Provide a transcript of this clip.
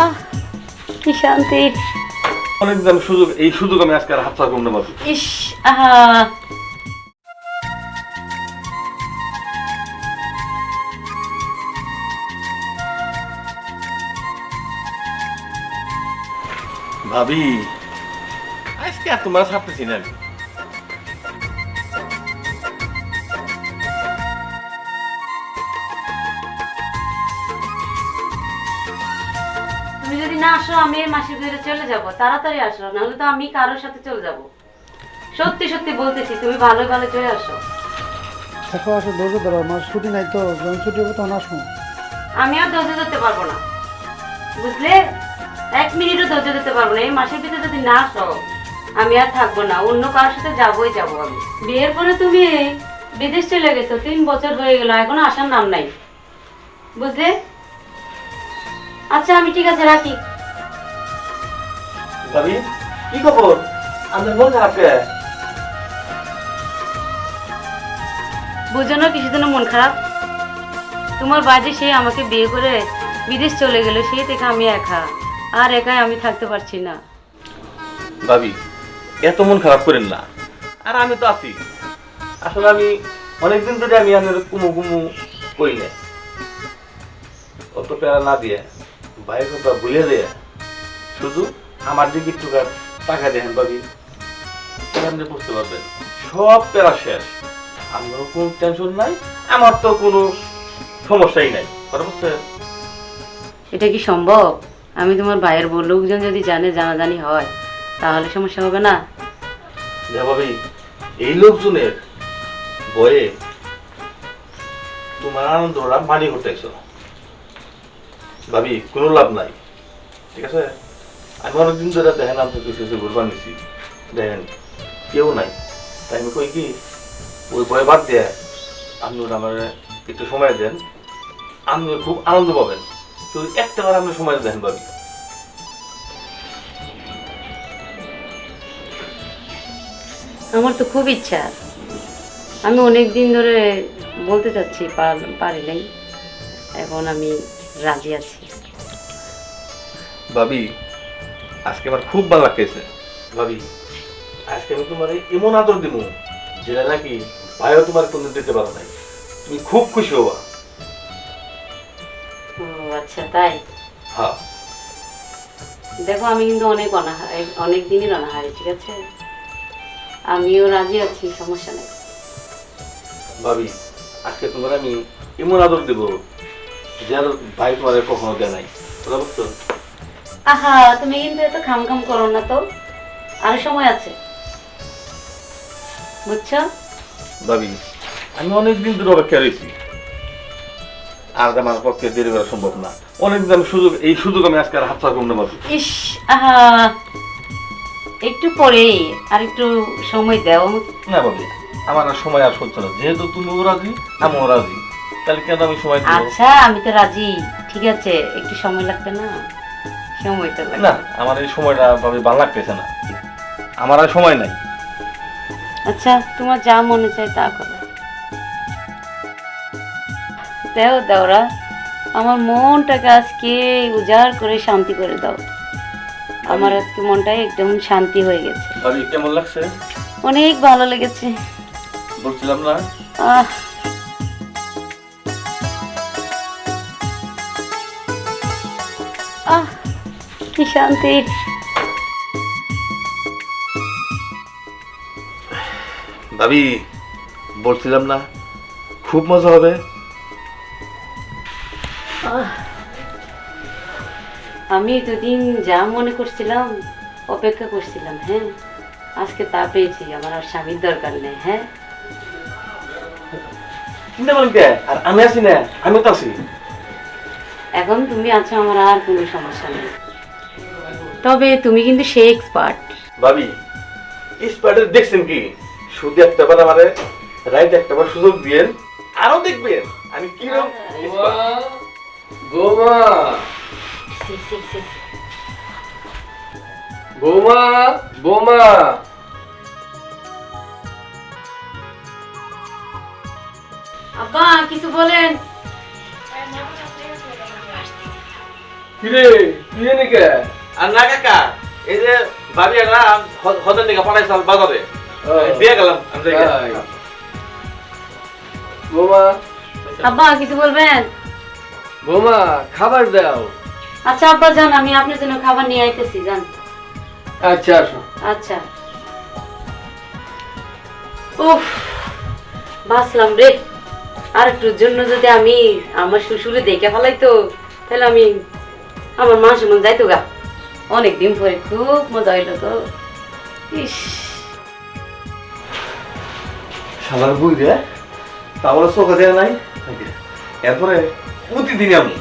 আহ কি শান্তি। অনেকদিন আমি এই সুযোগ আমি আজকে আর হাত ছাড়া করতে পারবো। ইস আহা ভাবি আজকে আর তোমার ছাড়তেছি না আমি। তুমি যদি না আসো আমি এই মাসের ভিতরে চলে যাব। তাড়াতাড়ি আসো, নাহলে তো আমি কারোর সাথে চলে যাব। সত্যি সত্যি বলতেছি, তুমি ভালো ভালো চলে আসো। দেখো আসো ধৈর্য ধরো, আমার ছুটি নাই তো, যখন ছুটি হবে তখন আসবো। আমি আর ধৈর্য ধরতে পারবো না, বুঝলে? 1 মিনিটও ধৈর্য ধরতে পারবো না। এই মাসের ভিতরে যদি না আসো আমি আর থাকবো না, অন্য কারোর সাথে যাবোই যাবো আমি। বিয়ের পরে তুমি বিদেশ চলে গেছো, 3 বছর হয়ে গেল, এখনো আসার নাম নাই, বুঝলে? আচ্ছা আমি ঠিক আছে রাখি। ভাবি কি খবর? আমাদের মন খারাপ কে? বুঝো না কিছু জন্য মন খারাপ? তোমার বাজে সে আমাকে বিয়ে করে বিদেশ চলে গেল, সেই থেকে আমি একা, আর একাই আমি থাকতে পারছি না। ভাবি এত মন খারাপ করেন না, আর আমি তো আছি। আসলে আমি অনেকদিন ধরে আমি আমার কুমু কুমু করি না, অত প্যারা না দিয়ে বাইরের কথা ভুলে দিয়ে শুধু আমার দিকে একটু টাকা দেখেন ভাবি, আপনি বুঝতে পারবেন সব প্যারা শেষ। আমারও কোনো টেনশন নাই, আমার তো কোনো সমস্যাই নাই। কথা বুঝছেন? এটা কি সম্ভব? আমি তোমার ভাইয়ের বউ, লোকজন যদি জানে, জানাজানি হয়, তাহলে সমস্যা হবে না? যা ভাবি এই লোকজনের বয়ে তোমার আনন্দ ওরা মানি করতেছ ভাবি, কোনো লাভ নাই। ঠিক আছে, আমি অনেকদিন ধরে দেখেন আমি কিছু ঘুরবার নিছি, দেখেন কেউ নাই, তাই আমি কই কি ওই ভয় বাদ দিয়ে আপনি আমার একটু সময় দেন, আপনি খুব আনন্দ পাবেন। তো একটা বার আপনি সময় দেন ভাবি। আমার তো খুব ইচ্ছা, আমি অনেক দিন ধরে বলতে চাচ্ছি, পারি নাই, এখন আমি রাজি আছি। ভাবি আজকে আমার খুব ভালো লাগতেছে ভাবি, আজকে আমি তোমার এমন আদর দিব যেটা নাকি ভাইও তোমার কোনদিন দিতে পারো নাই, তুমি খুব খুশি হবা। ও আচ্ছা তাই? হ্যাঁ দেখো আমি কিন্তু অনেক দিনই অনাহারি, ঠিক আছে? আমিও রাজি আছি, সমস্যা নেই। ভাবি আজকে তোমার আমি এমন আদর দেব যার ভাই তোমার কখনো দেয় নাই, বুঝতে পারছো? আহা তুমি কিন্তু এত খাম খাম করো না তো, আরো সময় আছে, বুঝছো? ভাবি আমি অনেকদিন ধরে অপেক্ষা রয়েছি, আর আমার পক্ষে দেরি করা সম্ভব না। অনেকদিন আমি এই সুযোগ আমি আজকে আর হাত ছাড়া করতে পারবো। ইস আহা একটু পরে আর একটু সময় দাও। না ভাবি আমার আর সময় আর সহ্য না, যেহেতু তুমিও রাজি আমিও রাজি, তাহলে কেন আমি সময় দিব? আচ্ছা আমি তো রাজি, ঠিক আছে, একটু সময় লাগবে না? সময় তো লাগবে না, আমার এই সময়টা ভাবি ভালো লাগতেছে না, আমার আর সময় নাই। আচ্ছা তোমার যা মনে চায় তা করো, দাও দাওরা, আমার মনটাকে আজকে উজাড় করে শান্তি করে দাও। আমার আজকে মনটা একদম শান্তি হয়ে গেছে, ভাবি কেমন লাগছে? অনেক ভালো লেগেছে। বলছিলাম না আহ আহ কি শান্তি। ভাবি বলছিলাম না খুব মজা হবে। আমি এতদিন যা মনে করছিলাম, অপেক্ষা করছিলাম, হ্যাঁ আজকে তা পেয়েছি, আমার আর স্বামীর দরকার নেই। হ্যাঁ চিন্তা করেন কে, আর আমি আছি না, আমি তো আছি। এখন তুমি আছো, আমার আর কোনো সমস্যা নেই। তবে তুমি কিন্তু সেই এক্সপার্ট। ভাবি স্পার্টের দেখছেন কি, শুধু একটা বার আমারে রাইট একটা বার সুযোগ দিয়েন, আরো দেখবেন আমি কিরকম বৌমা বৌমা বৌমা আব্বা কিছু বলেন। কিরে তুই নাকি আর না কাকা এই যে ভাবি একটা হদের দিকে পাঠাইছাল বাজারে দিয়ে গেলাম আমি যাই গা। বৌমা আব্বা কিছু বলবেন? বৌমা খাবার দাও। আচ্ছা আব্বা যান, আমি আপনার জন্য খাবার নিয়ে আইতেছি, যান। আচ্ছা আসো। আচ্ছা। উফ, বাঁচলাম রে। আর একটুর জন্য যদি আমি আমার শ্বশুরে দেখে ফেলাইতো, তাহলে আমি আমার মা সেমন যাইতো গা। অনেকদিন পরে খুব মজা হইলো তো। ইস, শালার বুই রে তা বলে চোখে দেয় নাই এরপরে প্রতিদিন আমি